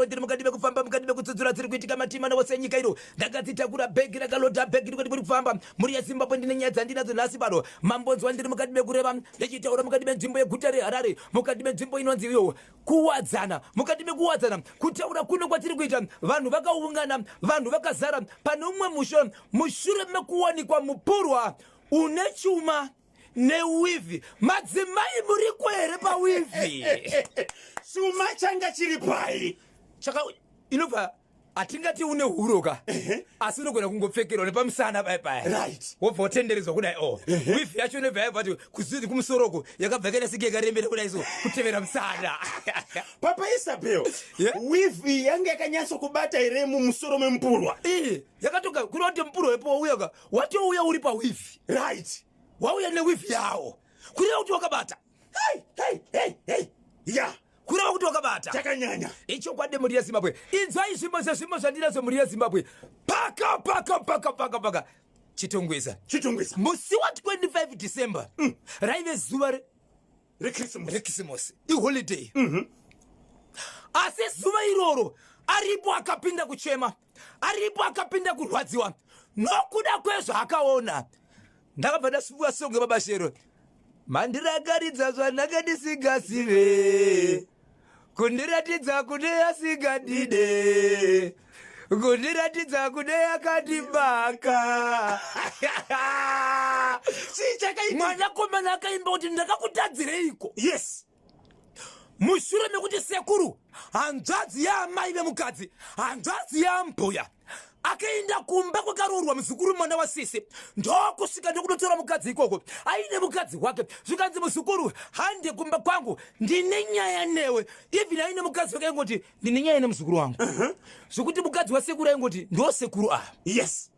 ndiri mukadibe kufamba mukadibe kutsudzura dziri kuitika matima nawose nyika iro ndakadzitakura bhegi rakalodha bhegi rikoti muri kufamba muri yeZimbabwe ndine nyaya dzandinadzo nhasi pano mambonzwa ndiri mukadibe kureva ndichitaura mukadibe nzvimbo yeguta reHarare mukadibe nzvimbo inonzi iyo Kuwadzana mukadibe Kuwadzana kutaura kuno kwatiri kuita vanhu vakaungana vanhu vakazara pane umwe musho mushure mekuwanikwa mupurwa une chuma newivi madzimai muri kwere pawivi chuma changa chiri pai chaka inobva atingati une huroka asi unogona kungopfekerwa nepamusana pai right wobva watenderedzwa kudai wivi yacho inobva yabva kuti kuzizi kumusoroko yakabva yakaita yakarembera kudai so kutevera musana papa Isabel wivi yanga yakanyatso kubata ire mumusoro memupurwa yakatoka kureva kuti mupurwa wepo uyaka watouya uri pawivi right wauya newivi yawo kureva kuti wakabata ya kureva kuti wakabata chakanyanya icho kwade muri yeZimbabwe inzwai zvimwe zvandinazo muri yeZimbabwe paka chitongweza musi wa 25 December raive zuva reChristmas iholiday asi zuva iroro aripo akapinda kuchema aripo akapinda kurwadziwa nokuda kwezvaakaona ndakabva ndasuvuka songe babashero mandirakaridza zvandakadisingazive kundiratidza kune asingadide kundiratidza kune akandibaka mwanakomana akaimba kuti ndakakutadzireiko yes mushure mekuti sekuru hanzvadzi yaamai vemukadzi hanzvadzi yaambuya akaenda kumba kwakarorwa muzukuru mwana wasisi ndokusvika ndokunotora mukadzi ikoko aine mukadzi wake zvikanzi muzukuru hande kumba kwangu ndine nyaya newe even aine mukadzi wake aingoti ndine nyaya nemuzukuru wangu zvokuti mukadzi wasekuru aingoti ndo sekuru ava yes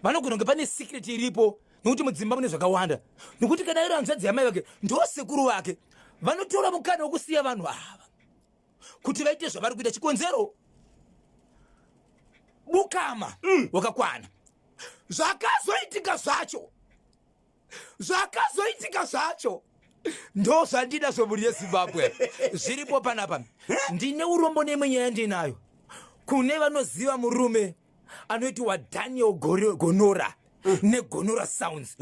vanogona kunge pane secret iripo nokuti mudzimba mune zvakawanda nokuti kana iro hanzvadzi yamai vake ndo sekuru vake vanotora mukana wokusiya vanhu ava kuti vaite zvavari kuita chikonzero bukama wakakwana zvakazoitika zvacho ndo zvandinazvo muri yeZimbabwe zviripo panapa ndine urombo neimwe nyaya ndinayo kune vanoziva murume anoitiwa Daniel Gonora negonora sounds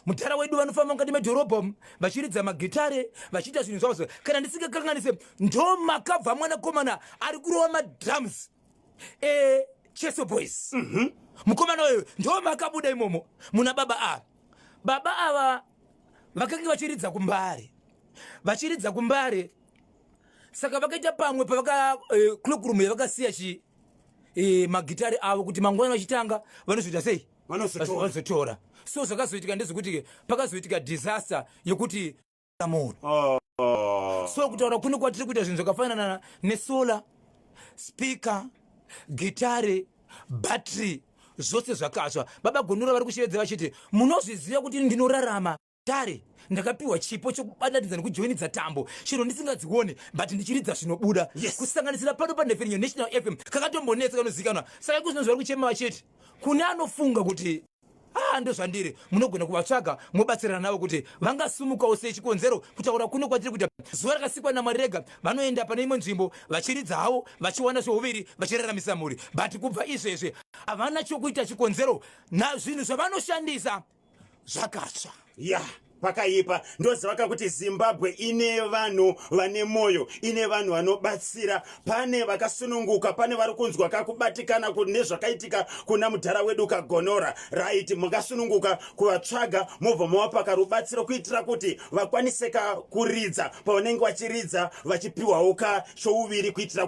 mutara wedu vanofamba mukati medhorobha vachiridza magitare vachiita zvinhu zvavo kana ndisingakanganise ndo makabva mwanakomana ari kurova madrums Cheso Boys mukomana wewe ndo makabuda imomo muna baba ava vakange vachiridza kumbare saka vakaita pamwe pavaka cloakroom yavakasiya magitare avo kuti mangwana vachitanga vanozoita sei vanozotora so zvakazoitika ndezvekuti pakazoitika disaster yekuti munhu so kutaura kuno kwatiri kuita zvinhu zvakafanana nesolar speaker gitare battery zvose zvakatsva baba Gonora vari kushevedza vachiti munozviziva kuti ndinorarama tare ndakapiwa chipo chokubanatidza nekujoinidza tambo chiro ndisingadzione but ndichiridza zvinobuda kusanganisira pano panefenyo National FM kakatombonetsa kanozikanwa saka kuzvino zvari kuchema vachiti kune anofunga kuti ndozvandiri munogona kuvatsvaga mobatsirana navo kuti vangasumukawo sechikonzero kutaura kuno kwatiri kuita zuva rakasikwa naMwari rega vanoenda pane imwe nzvimbo vachiridza havo vachiwana zvouviri vachiraramisa mhuri but kubva izvezvi havana chokuita chikonzero nazvinhu zvavanoshandisa zvakatsva pakaipa ndozivaka kuti Zimbabwe ine vanhu vane moyo ine vanhu vanobatsira pane vakasununguka pane vari kunzwa kakubatikana nezvakaitika kuna mudhara wedu kaGonora right mukasununguka kuvatsvaga mobva mawapaka rubatsiro kuitira kuti vakwaniseka kuridza pavanenge vachiridza vachipiwawo chouviri kuitira